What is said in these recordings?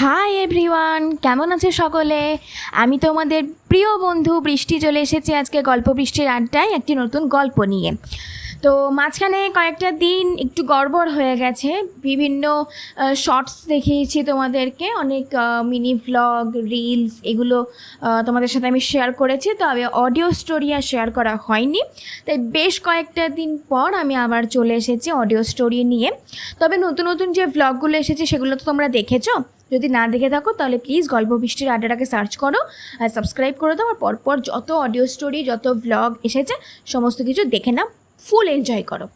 Hi everyone, কেমন আছে সকলে? আমি তোমাদের প্রিয় বন্ধু বৃষ্টি চলে এসেছি আজকে গল্প বৃষ্টির আড্ডায় একটি নতুন গল্প নিয়ে। তো মাঝখানে কয়েকটা দিন একটু গড়বড় হয়ে গেছে, বিভিন্ন শর্টস দেখিয়েছি তোমাদেরকে, অনেক মিনি ভ্লগ, রিলস, এগুলো তোমাদের সাথে আমি শেয়ার করেছি, তবে অডিও স্টোরি আর শেয়ার করা হয়নি। তাই বেশ কয়েকটা দিন পর আমি আবার চলে এসেছি অডিও স্টোরি নিয়ে। তবে নতুন নতুন যে ভ্লগগুলো এসেছে সেগুলো তো তোমরা দেখেছো। যদি না দেখে থাকো তাহলে প্লিজ গল্প বৃষ্টির আড্ডাটাকে সার্চ করো আর সাবস্ক্রাইব করে দাও, আর পরপর যত অডিও স্টোরি, যত ভ্লগ এসেছে সমস্ত কিছু দেখে নাও, ফুল এনজয় করো।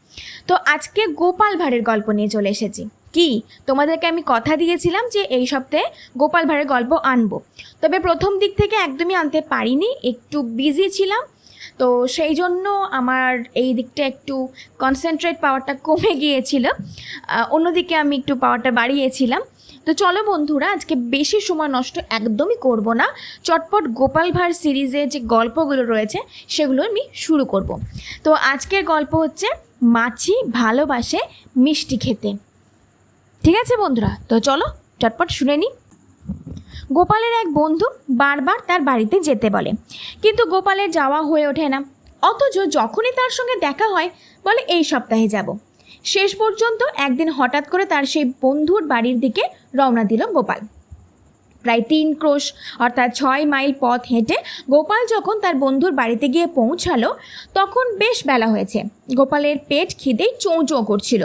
তো আজকে গোপাল ভাঁড়ের গল্প নিয়ে চলে এসেছি। কি তোমাদেরকে আমি কথা দিয়েছিলাম যে এই সপ্তাহে গোপাল ভাঁড়ের গল্প আনবো, তবে প্রথম দিক থেকে একদমই আনতে পারিনি, একটু বিজি ছিলাম। তো সেই জন্য আমার এই দিকটা একটু কনসেন্ট্রেট পাওয়ারটা কমে গিয়েছিল, অন্যদিকে আমি একটু পাওয়ারটা বাড়িয়েছিলাম। তো চলো বন্ধুরা, আজকে বেশি সময় নষ্ট একদমই করব না, চটপট গোপাল ভাঁড় সিরিজে যে গল্পগুলো রয়েছে সেগুলো আমি শুরু করব। তো আজকের গল্প হচ্ছে মাছি ভালোবাসে মিষ্টি খেতে। ঠিক আছে বন্ধুরা, তো চলো চটপট শুনে নিই। গোপালের এক বন্ধু বারবার তার বাড়িতে যেতে বলে, কিন্তু গোপালের যাওয়া হয়ে ওঠে না। অথচ যখনই তার সঙ্গে দেখা হয় বলে এই সপ্তাহে যাব। শেষ পর্যন্ত একদিন হঠাৎ করে তার সেই বন্ধুর বাড়ির দিকে রওনা দিল গোপাল। প্রায় 3 ক্রোশ অর্থাৎ 6 মাইল পথ হেঁটে গোপাল যখন তার বন্ধুর বাড়িতে গিয়ে পৌঁছালো তখন বেশ বেলা হয়েছে। গোপালের পেট খিদেই চোঁ চোঁ করছিল,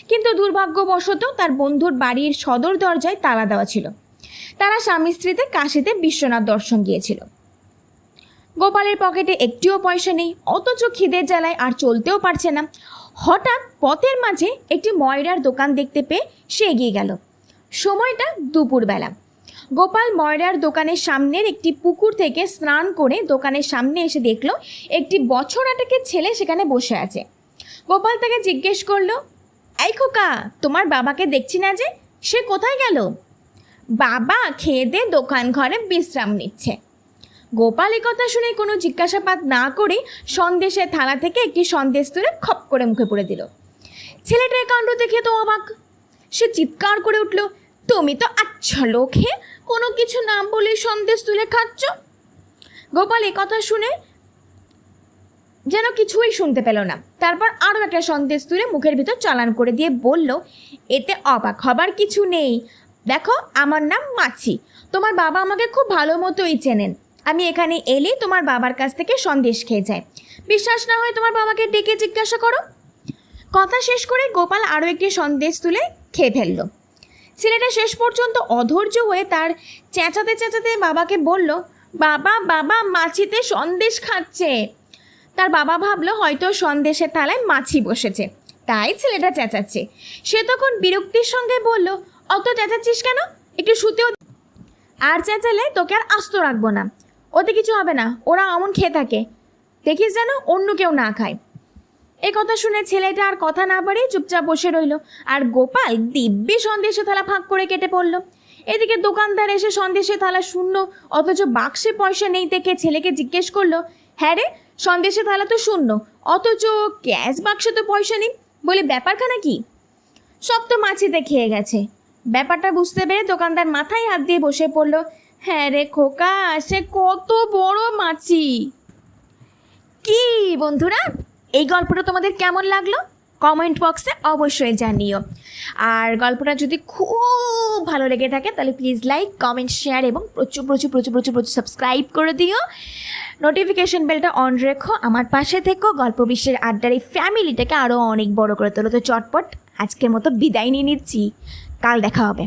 কিন্তু দুর্ভাগ্যবশত তার বন্ধুর বাড়ির সদর দরজায় তালা দেওয়া ছিল। তারা স্বামী স্ত্রীতে কাশীতে বিশ্বনাথ দর্শন গিয়েছিল। গোপালের পকেটে একটিও পয়সা নেই, অথচ খিদের জ্বালায় আর চলতেও পারছে না। হঠাৎ পথের মাঝে একটি ময়রার দোকান দেখতে পেয়ে সে এগিয়ে গেল। সময়টা দুপুরবেলা। গোপাল ময়রার দোকানের সামনের একটি পুকুর থেকে স্নান করে দোকানের সামনে এসে দেখল একটি বছরাটাকে ছেলে সেখানে বসে আছে। গোপাল তাকে জিজ্ঞেস করলো, এই খোকা, তোমার বাবাকে দেখছি না যে, সে কোথায় গেল? বাবা খেয়ে দিয়ে দোকান ঘরে বিশ্রাম নিচ্ছে। গোপাল এই কথা শুনে কোনো জিজ্ঞাসাবাদ না করে সন্দেশের থালা থেকে একটি সন্দেশ তুলে খপ করে মুখে পুরে দিল। ছেলেটার কাণ্ড দেখে তো অবাক, সে চিৎকার করে উঠল, তুমি তো আচ্ছা লোক হে, কোনো কিছু নাম বলে সন্দেশ তুলে খাচ্ছ। গোপাল এই কথা শুনে যেন কিছুই শুনতে পেল না। তারপর আরও একটা সন্দেশ তুলে মুখের ভিতর চালান করে দিয়ে বলল, এতে অবাক হবার কিছু নেই। দেখো, আমার নাম মাছি, তোমার বাবা আমাকে খুব ভালো মতোই চেনেন। আমি এখানে এলেই তোমার বাবার কাছ থেকে সন্দেশ খেয়ে যাই। বিশ্বাস না হয় তোমার বাবাকে ডেকে জিজ্ঞাসা করো। কথা শেষ করে গোপাল আরও একটি সন্দেশ তুলে খেয়ে ফেলল। ছেলেটা শেষ পর্যন্ত অধৈর্য হয়ে তার চেঁচাতে চেঁচাতে বাবাকে বলল, বাবা বাবা, মাছিতে সন্দেশ খাচ্ছে। তার বাবা ভাবলো হয়তো সন্দেশের থালায় মাছি বসেছে, তাই ছেলেটা চেঁচাচ্ছে। সে তখন বিরক্তির সঙ্গে বলল, অত চেঁচাচ্ছিস কেন, একটু শুতেও। আর চেঁচালে তোকে আর আস্ত রাখবো না, ওতে কিছু হবে না, ওরা অমন খেয়ে থাকে, দেখিস যেন অন্য কেউ না খায়। এই কথা শুনে ছেলেটা আর কথা না বাড়িয়ে চুপচাপ বসে রইল, আর গোপাল দিব্যি সন্দেশের থালা ফাঁক করে কেটে পড়ল। এদিকে দোকানদার এসে সন্দেশের থালা শূন্য, অথচ বাক্সে পয়সা নেই দেখে ছেলেকে জিজ্ঞেস করলো, হ্যাঁ রে, সন্দেশের থালা তো শূন্য, অথচ ক্যাশ বাক্সে তো পয়সা নেই, বলে ব্যাপারখানা কি? সব তো মাছিতে খেয়ে গেছে। ব্যাপারটা বুঝতে পেরে দোকানদার মাথায় হাত দিয়ে বসে পড়ল, হ্যাঁ রে খোকা, সে কত বড় মাছি। কি বন্ধুরা, এই গল্পটা তোমাদের কেমন লাগলো কমেন্ট বক্সে অবশ্যই জানিও। আর গল্পটা যদি খুব ভালো লেগে থাকে তাহলে প্লিজ লাইক, কমেন্ট, শেয়ার এবং প্রচুর প্রচুর প্রচুর প্রচুর প্রচুর সাবস্ক্রাইব করে দিও। নোটিফিকেশন বেলটা অন রেখো, আমার পাশে থেকো, গল্প বিশ্বের আড্ডার এই ফ্যামিলিটাকে আরও অনেক বড় করে তোলো। তো চটপট আজকের মতো বিদায় নিয়ে নিচ্ছি, কাল দেখা হবে।